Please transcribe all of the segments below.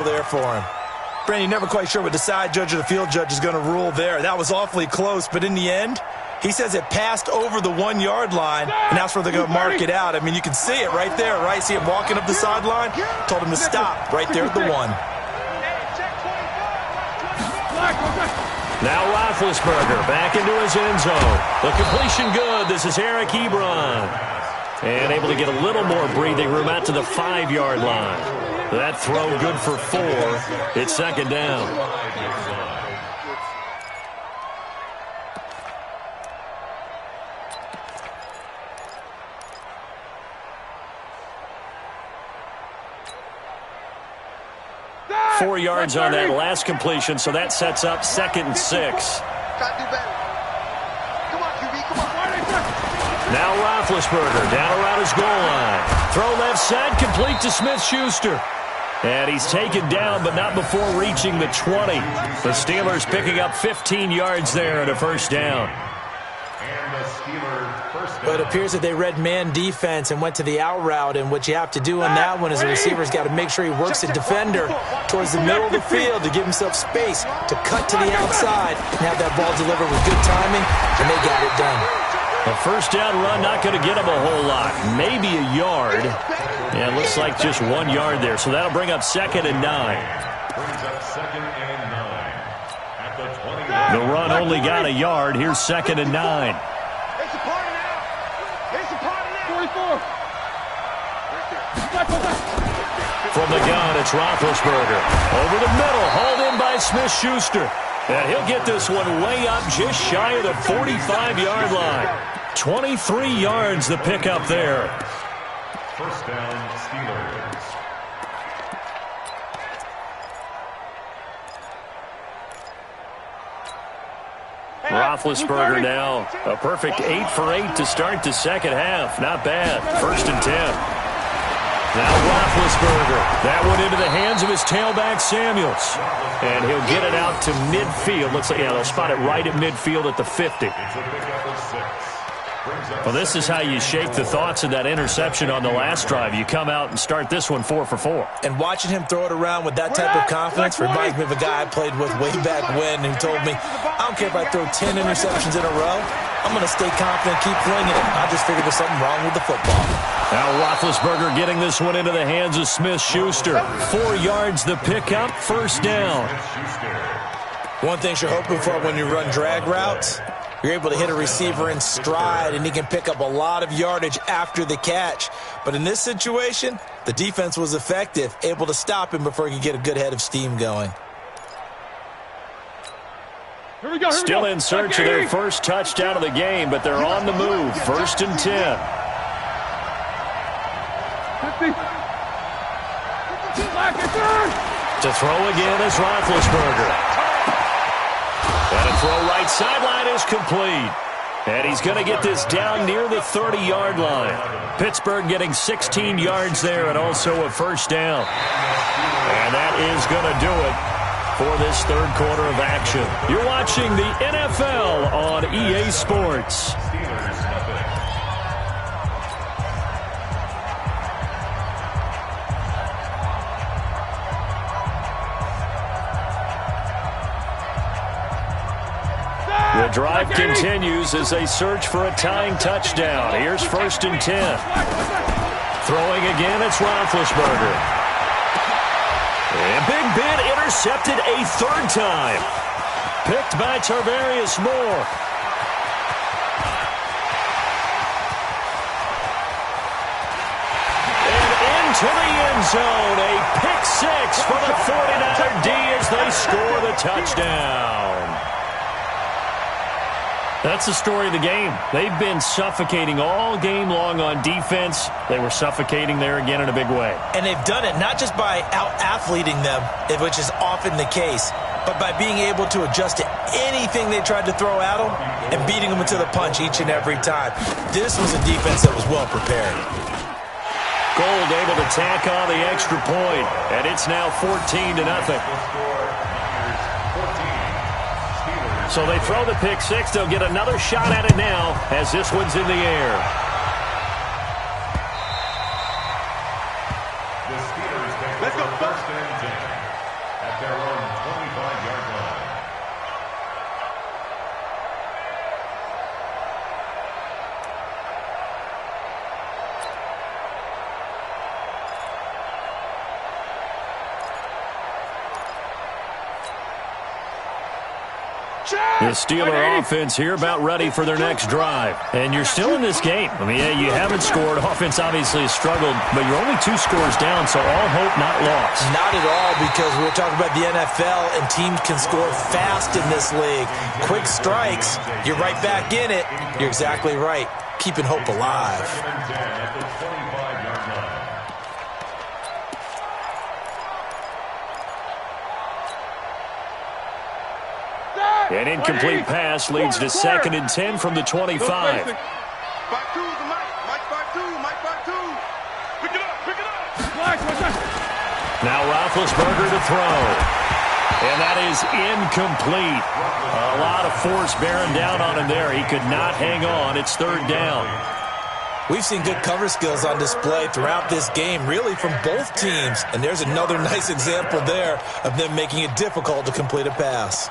there for him. Brandon, you're never quite sure what the side judge or the field judge is going to rule there. That was awfully close, but in the end, he says it passed over the 1 yard line, and that's where they're going to mark it out. I mean, you can see it right there, right? See him walking up the sideline? Told him to stop right there at the 1. Now Roethlisberger back into his end zone. The completion good. This is Eric Ebron. And able to get a little more breathing room out to the 5 yard line. That throw good for 4. It's second down. Four yards on that last completion, so that sets up 2nd and 6. Now Roethlisberger down around his goal line. Throw left side, complete to Smith-Schuster. And he's taken down, but not before reaching the 20. The Steelers picking up 15 yards there and a first down. But it appears that they read man defense and went to the out route, and what you have to do on that one is the receiver's got to make sure he works the defender towards the middle of the field to give himself space to cut to the outside and have that ball delivered with good timing, and they got it done. A first down run, not going to get him a whole lot. Maybe a yard. Yeah, it looks like just 1 yard there. So that'll bring up 2nd and 9. The run only got a yard. Here's 2nd and 9. From the gun, it's Roethlisberger. Over the middle, hauled in by Smith-Schuster. And he'll get this one way up just shy of the 45-yard line. 23 yards the pickup there. First down, Steelers. Roethlisberger now a perfect 8 for 8 to start the second half. Not bad. 1st and 10. Now Roethlisberger. That one into the hands of his tailback, Samuels. And he'll get it out to midfield. Looks like, yeah, they'll spot it right at midfield at the 50. Well, this is how you shake the thoughts of that interception on the last drive. You come out and start this one 4 for 4. And watching him throw it around with that type of confidence reminds me of a guy I played with way back when who told me, I don't care if I throw 10 interceptions in a row. I'm going to stay confident, keep flinging it. I just figured there's something wrong with the football. Now Roethlisberger getting this one into the hands of Smith-Schuster. 4 yards the pickup, first down. One thing you're hoping for when you run drag routes, you're able to hit a receiver in stride, and he can pick up a lot of yardage after the catch. But in this situation, the defense was effective, able to stop him before he could get a good head of steam going. Still in search of their first touchdown of the game, but they're on the move. 1st and 10. To throw again is Roethlisberger. And a throw right sideline is complete. And he's going to get this down near the 30-yard line. Pittsburgh getting 16 yards there and also a first down. And that is going to do it for this third quarter of action. You're watching the NFL on EA Sports. The drive continues as they search for a tying touchdown. Here's 1st and 10. Throwing again, it's Roethlisberger. And Big Ben intercepted a 3rd time. Picked by Tarvarius Moore. And into the end zone. A pick 6 for the 49er D as they score the touchdown. That's the story of the game. They've been suffocating all game long on defense. They were suffocating there again in a big way. And they've done it not just by out-athleting them, which is often the case, but by being able to adjust to anything they tried to throw at them and beating them into the punch each and every time. This was a defense that was well prepared. Gold able to tack on the extra point, and it's now 14-0. So they throw the pick 6. They'll get another shot at it now as this one's in the air. Let's go. 1st and 10. The Steeler offense here about ready for their next drive. And you're still in this game. I mean, yeah, you haven't scored. Offense obviously has struggled, but you're only 2 scores down, so all hope not lost. Not at all, because we're talking about the NFL, and teams can score fast in this league. Quick strikes, you're right back in it. You're exactly right. Keeping hope alive. An incomplete pass leads to 2nd and 10 from the 25. Now Roethlisberger to throw. And that is incomplete. A lot of force bearing down on him there. He could not hang on. It's 3rd down. We've seen good cover skills on display throughout this game, really from both teams. And there's another nice example there of them making it difficult to complete a pass.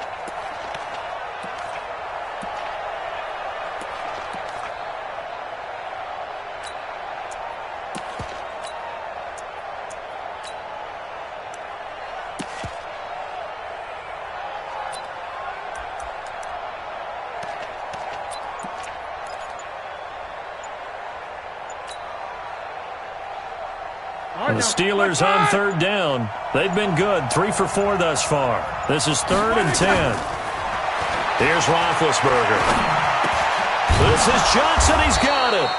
The Steelers on 3rd down. They've been good, 3 for 4 thus far. This is 3rd and 10. Here's Roethlisberger. This is Johnson. He's got it.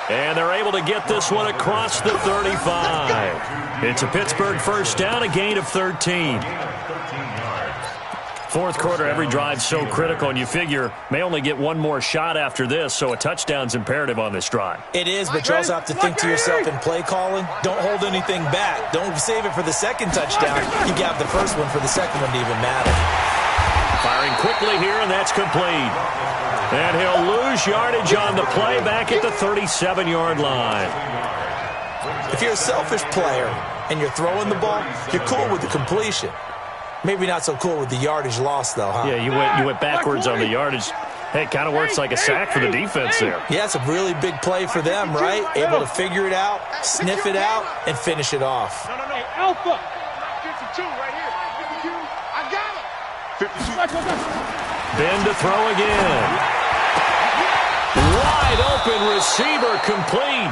And they're able to get this one across the 35. It's a Pittsburgh 1st down, a gain of 13. 4th quarter, every drive's so critical, and you figure may only get one more shot after this, so a touchdown's imperative on this drive. It is, but you also have to think to yourself in play calling, don't hold anything back. Don't save it for the 2nd touchdown. You got the first one for the 2nd one to even matter. Firing quickly here, and that's complete. And he'll lose yardage on the play back at the 37-yard line. If you're a selfish player and you're throwing the ball, you're cool with the completion. Maybe not so cool with the yardage loss, though, huh? Yeah, you went backwards on the yardage. Hey, it kind of works like a sack for the defense there. Yeah, it's a really big play for them, right? Able to figure it out, sniff it out, and finish it off. No, Alpha. 52 right here. 52. I got it. 52. Then to throw again. Wide open receiver complete.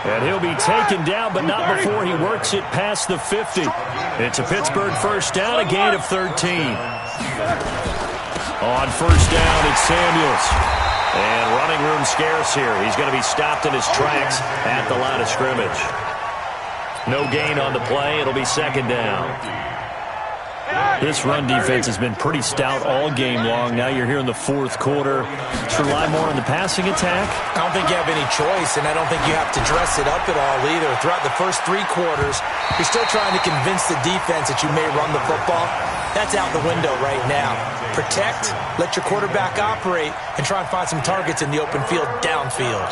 And he'll be taken down, but not before he works it past the 50. It's a Pittsburgh 1st down, a gain of 13. On 1st down, it's Samuels. And running room scarce here. He's going to be stopped in his tracks at the line of scrimmage. No gain on the play. It'll be 2nd down. This run defense has been pretty stout all game long. Now you're here in the 4th quarter. Should rely more on the passing attack? I don't think you have any choice, and I don't think you have to dress it up at all either. Throughout the first 3 quarters, you're still trying to convince the defense that you may run the football. That's out the window right now. Protect, let your quarterback operate, and try and find some targets in the open field downfield.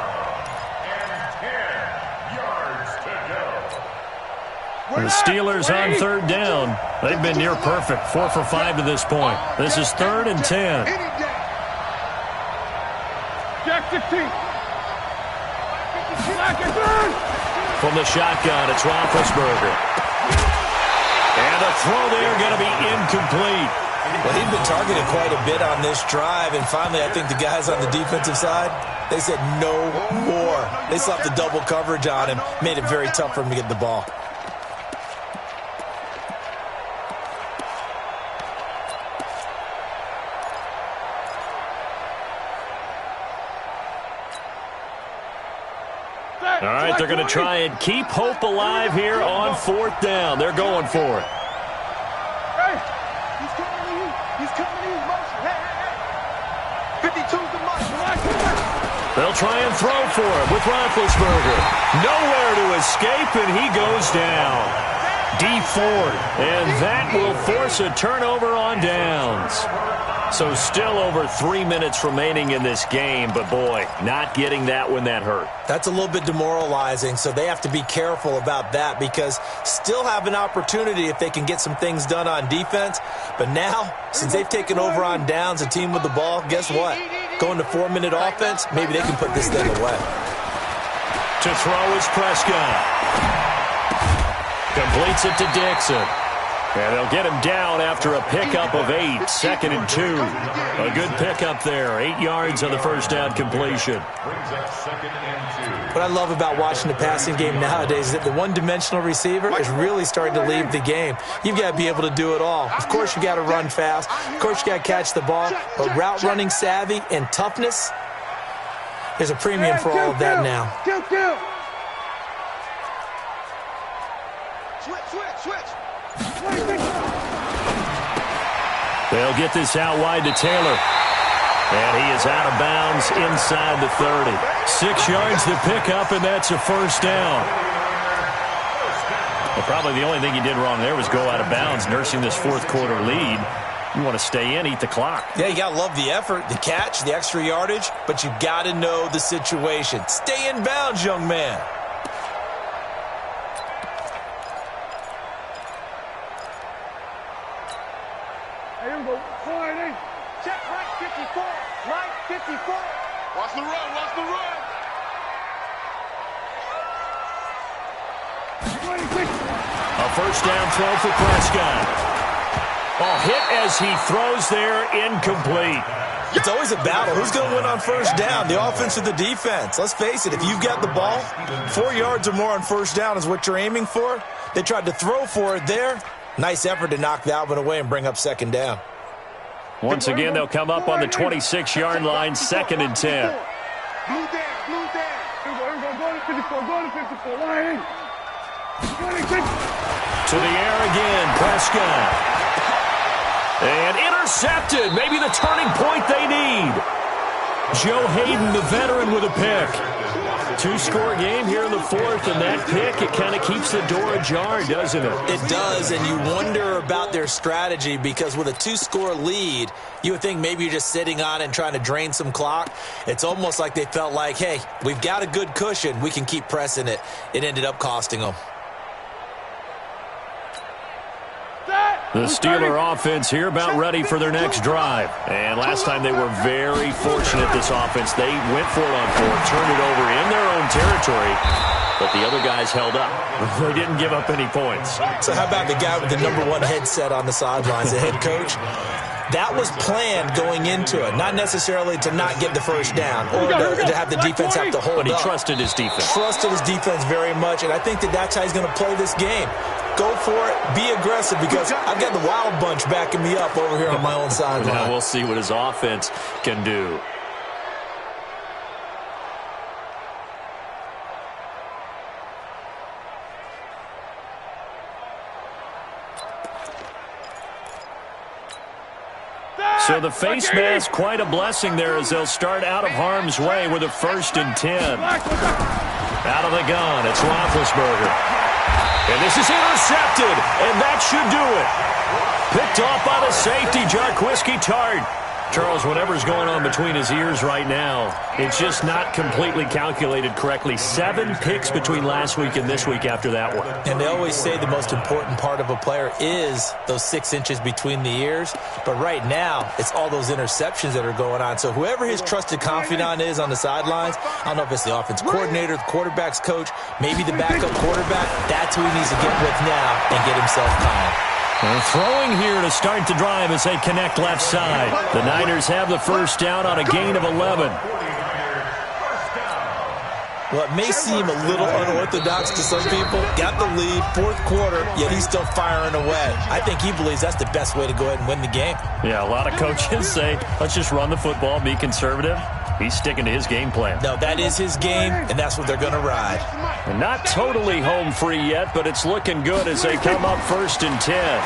The Steelers on 3rd down. They've been near perfect, 4 for 5 to this point. This is 3rd and 10. Jack 15. From the shotgun, it's Roethlisberger. And a throw there going to be incomplete. Well, he's been targeted quite a bit on this drive, and finally I think the guys on the defensive side, they said no more. They slapped the double coverage on him, made it very tough for him to get the ball. All right, they're going to try and keep hope alive here on 4th down. They're going for it. Hey, he's coming to you. He's coming to you. Motion. Hey. 52's the motion. They'll try and throw for it with Roethlisberger. Nowhere to escape, and he goes down. D Ford, and that will force a turnover on downs. So still over 3 minutes remaining in this game, but boy, not getting that when that hurt. That's a little bit demoralizing, so they have to be careful about that because still have an opportunity if they can get some things done on defense. But now, since they've taken over on downs, a team with the ball, guess what? Going to 4-minute offense, maybe they can put this thing away. To throw is Prescott. Completes it to Dixon. And they'll get him down after a pickup of 8, 2nd and 2. A good pickup there, 8 yards on the first down completion. What I love about watching the passing game nowadays is that the one-dimensional receiver is really starting to leave the game. You've got to be able to do it all. Of course, you got to run fast. Of course, you got to catch the ball. But route running savvy and toughness, there's a premium for all of that now. They'll get this out wide to Taylor. And he is out of bounds inside the 30. 6 yards to pick up, and that's a first down. Well, probably the only thing he did wrong there was go out of bounds, nursing this fourth-quarter lead. You want to stay in, eat the clock. Yeah, you got to love the effort, the catch, the extra yardage, but you got to know the situation. Stay in bounds, young man. Here we go. Check right 54. Right 54. Watch the run. Watch the run. 26. A first down throw for Prescott. Oh, hit as he throws there, incomplete. It's always a battle. Who's going to win on first down, the offense or the defense? Let's face it, if you've got the ball, 4 yards or more on first down is what you're aiming for. They tried to throw for it there. Nice effort to knock that one away and bring up second down. Once again, they'll come up on the 26-yard line, 2nd and 10. Blue down. Blue down. Here we go. Go to 54. Go to 54. Right. 26. To the air again, Prescott. And intercepted. Maybe the turning point they need. Joe Hayden, the veteran, with a pick. 2-score game here in the fourth, and that pick, it kind of keeps the door ajar, doesn't it? It does, and you wonder about their strategy because with a 2-score lead, you would think maybe you're just sitting on it and trying to drain some clock. It's almost like they felt like, hey, we've got a good cushion. We can keep pressing it. It ended up costing them. The Steeler offense here about ready for their next drive. And last time they were very fortunate, this offense. They went for it on fourth, turned it over in their own territory, but the other guys held up. They didn't give up any points. So how about the guy with the #1 headset on the sidelines, the head coach? That was planned going into it, not necessarily to not get the first down or to have the defense have to hold up. But he trusted his defense. Trusted his defense very much, and I think that's how he's going to play this game. Go for it, be aggressive, because I've got the wild bunch backing me up over here on my own sideline. Now we'll see what his offense can do. So the face mask, quite a blessing there as they'll start out of harm's way with a 1st and 10. Out of the gun, it's Roethlisberger. And this is intercepted, and that should do it. Picked off by the safety, Jarquiski Tart. Charles, whatever's going on between his ears right now, it's just not completely calculated correctly. 7 picks between last week and this week after that one. And they always say the most important part of a player is those 6 inches between the ears. But right now, it's all those interceptions that are going on. So whoever his trusted confidant is on the sidelines, I don't know if it's the offense coordinator, the quarterback's coach, maybe the backup quarterback, that's who he needs to get with now and get himself calm. And throwing here to start the drive as they connect left side. The Niners have the first down on a gain of 11. Well, it may seem a little unorthodox to some people. Got the lead, 4th quarter, yet he's still firing away. I think he believes that's the best way to go ahead and win the game. Yeah, a lot of coaches say, let's just run the football, be conservative. He's sticking to his game plan. No, that is his game, and that's what they're going to ride. And not totally home free yet, but it's looking good as they come up 1st and 10.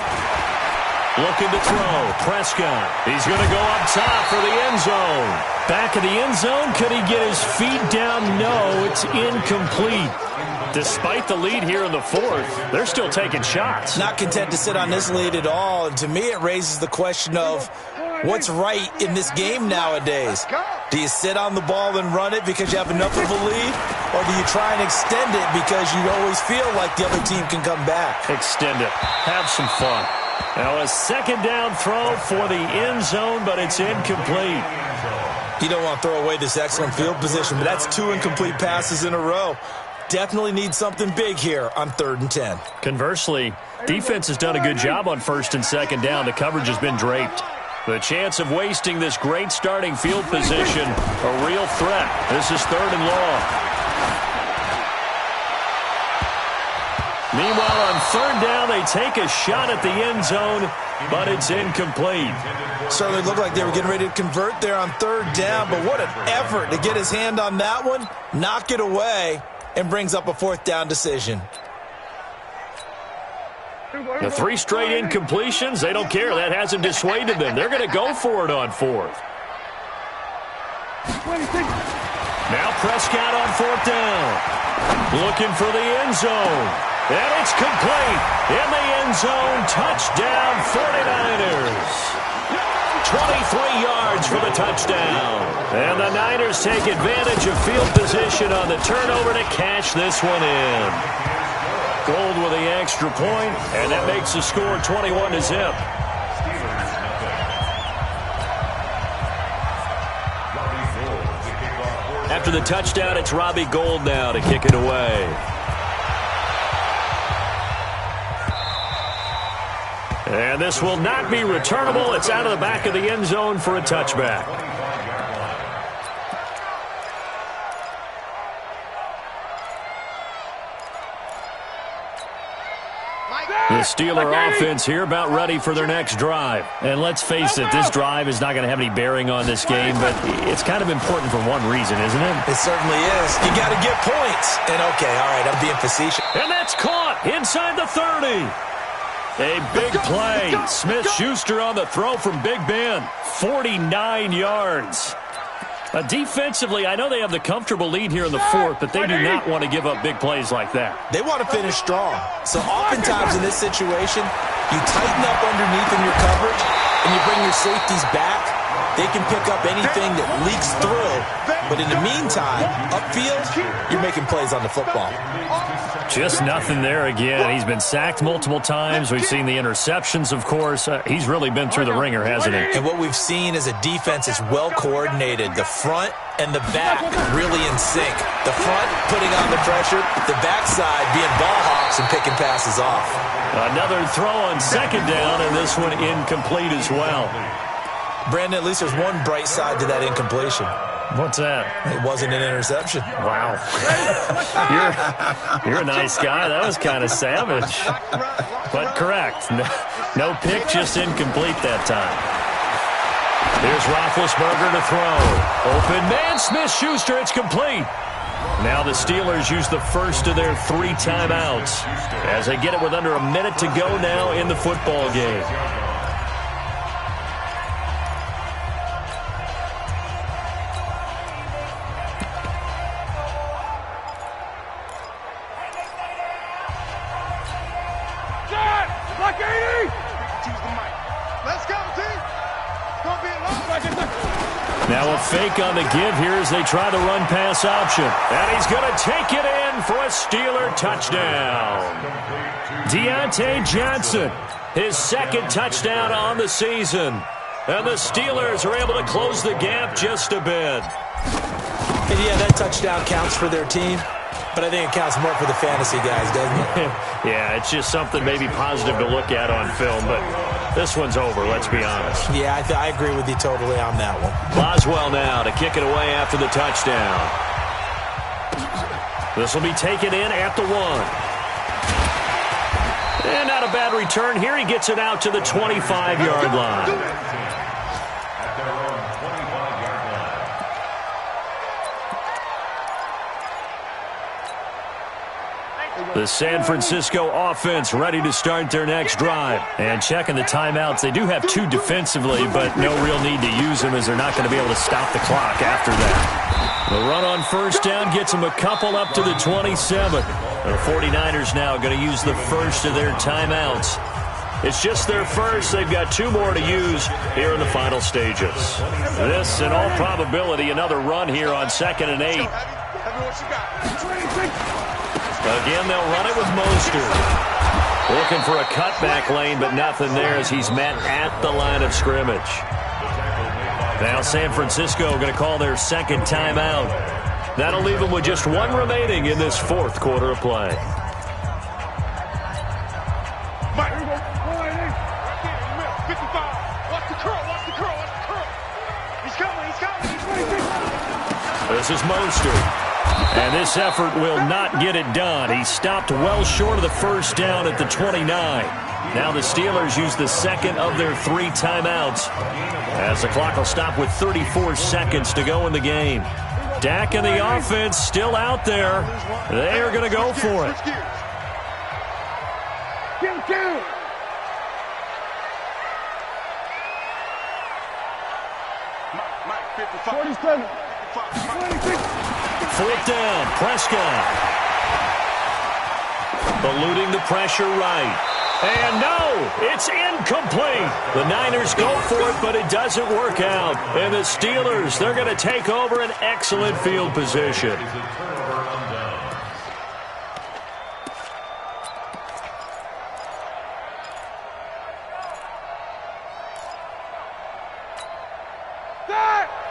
Looking to throw. Prescott. He's going to go up top for the end zone. Back of the end zone. Could he get his feet down? No, it's incomplete. Despite the lead here in the fourth, they're still taking shots. Not content to sit on this lead at all. And to me, it raises the question of what's right in this game nowadays. Do you sit on the ball and run it because you have enough of a lead? Or do you try and extend it because you always feel like the other team can come back? Extend it. Have some fun. Now a 2nd down throw for the end zone, but it's incomplete. You don't want to throw away this excellent field position, but that's 2 incomplete passes in a row. definitely need something big here on 3rd and 10. Conversely, defense has done a good job on 1st and 2nd down. The coverage has been draped. The chance of wasting this great starting field position, a real threat. This is 3rd and long. Meanwhile, on 3rd down, they take a shot at the end zone, but it's incomplete. Certainly looked like they were getting ready to convert there on 3rd down, but what an effort to get his hand on that one, knock it away, and brings up a 4th down decision. The 3 straight incompletions, they don't care. That hasn't dissuaded them. They're going to go for it on 4th. Now Prescott on 4th down. Looking for the end zone. And it's complete. In the end zone, touchdown 49ers. 23 yards for the touchdown. And the Niners take advantage of field position on the turnover to cash this one in. Gold with the extra point, and that makes the score 21-0. After the touchdown, it's Robbie Gould now to kick it away. And this will not be returnable. It's out of the back of the end zone for a touchback. The Steeler offense here about ready for their next drive. And let's face it, this drive is not going to have any bearing on this game, but it's kind of important for one reason, isn't it? It certainly is. You got to get points. And okay, all right, I'm being facetious. And that's caught inside the 30. A big play. Smith-Schuster on the throw from Big Ben. 49 yards. Defensively, I know they have the comfortable lead here in the 4th, but they do not want to give up big plays like that. They want to finish strong. So oftentimes in this situation, you tighten up underneath in your coverage, and you bring your safeties back. They can pick up anything that leaks through. But in the meantime, upfield, you're making plays on the football. Just nothing there again. He's been sacked multiple times. We've seen the interceptions, of course. He's really been through the ringer, hasn't he? And what we've seen is a defense is well coordinated. The front and the back really in sync. The front putting on the pressure, the backside being ball hawks and picking passes off. Another throw on 2nd down, and this one incomplete as well. Brandon, at least there's one bright side to that incompletion. What's that? It wasn't an interception. Wow. You're a nice guy. That was kind of savage. But correct. No pick, just incomplete that time. Here's Roethlisberger to throw. Open man, Smith-Schuster. It's complete. Now the Steelers use the first of their 3 timeouts as they get it with under a minute to go now in the football game. Now a fake on the give here as they try the run-pass option. And he's going to take it in for a Steeler touchdown. Deontay Johnson, his 2nd touchdown on the season. And the Steelers are able to close the gap just a bit. And yeah, that touchdown counts for their team. But I think it counts more for the fantasy guys, doesn't it? Yeah, it's just something maybe positive to look at on film, but this one's over, let's be honest. Yeah, I agree with you totally on that one. Boswell now to kick it away after the touchdown. This will be taken in at the 1. And not a bad return here. He gets it out to the 25-yard line. The San Francisco offense ready to start their next drive. And checking the timeouts, they do have 2 defensively, but no real need to use them as they're not going to be able to stop the clock after that. The run on 1st down gets them a couple up to the 27. The 49ers now going to use the first of their timeouts. It's just their first. They've got 2 more to use here in the final stages. This, in all probability, another run here on 2nd and 8. Again, they'll run it with Mostert. Looking for a cutback lane, but nothing there as he's met at the line of scrimmage. Now San Francisco going to call their 2nd timeout. That'll leave them with just one remaining in this fourth quarter of play. Mike, 55. Watch the curl, watch the curl, watch the curl. He's coming, he's coming. This is Mostert. And this effort will not get it done. He stopped well short of the first down at the 29. Now the Steelers use the second of their 3 timeouts, as the clock will stop with 34 seconds to go in the game. Dak and the offense still out there. They are going to go for it. Mike, 55. 47. 4th down, Prescott. Eluding the pressure right. And no, it's incomplete. The Niners go for it, but it doesn't work out. And the Steelers, they're going to take over an excellent field position.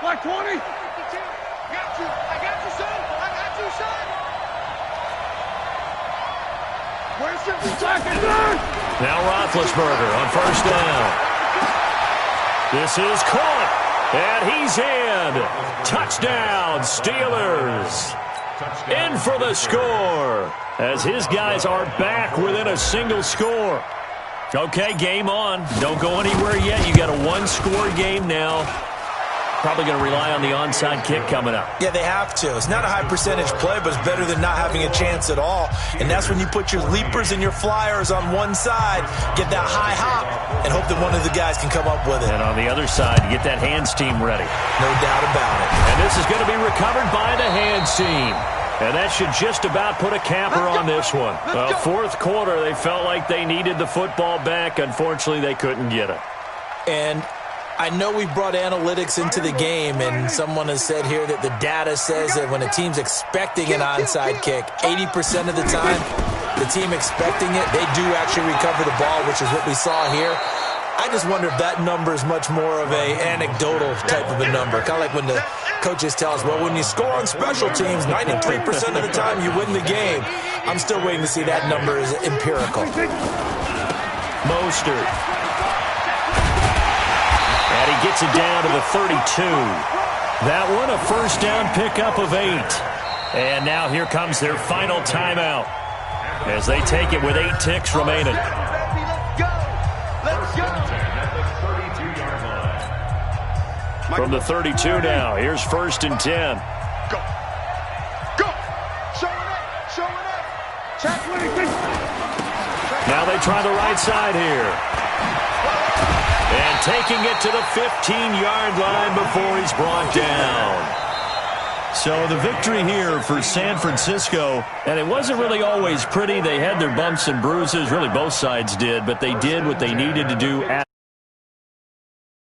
Like 20. I got you, son. I got you, son. Where's your second? Now Roethlisberger on 1st down. This is caught, and he's in. Touchdown, Steelers. In for the score, as his guys are back within a single score. Okay, game on. Don't go anywhere yet. You got a 1-score game now. Probably going to rely on the onside kick coming up. Yeah, they have to. It's not a high percentage play, but it's better than not having a chance at all. And that's when you put your leapers and your flyers on one side, get that high hop, and hope that one of the guys can come up with it. And on the other side, get that hands team ready. No doubt about it. And this is going to be recovered by the hands team. And that should just about put a capper on this one. Fourth quarter, they felt like they needed the football back. Unfortunately, they couldn't get it. And I know we brought analytics into the game, and someone has said here that the data says that when a team's expecting an onside kick, 80% of the time, the team expecting it, they do actually recover the ball, which is what we saw here. I just wonder if that number is much more of a anecdotal type of a number. Kind of like when the coaches tell us, well, when you score on special teams, 93% of the time you win the game. I'm still waiting to see that number is empirical. Mostert. And he gets it down to the 32. That one a 1st down pickup of 8. And now here comes their final timeout as they take it with 8 ticks remaining. From the 32 now, here's 1st and 10. Go. Go. Show it up. Show it up. Check. Now they try the right side here. And taking it to the 15-yard line before he's brought down. So the victory here for San Francisco, and it wasn't really always pretty. They had their bumps and bruises, really both sides did, but they did what they needed to do.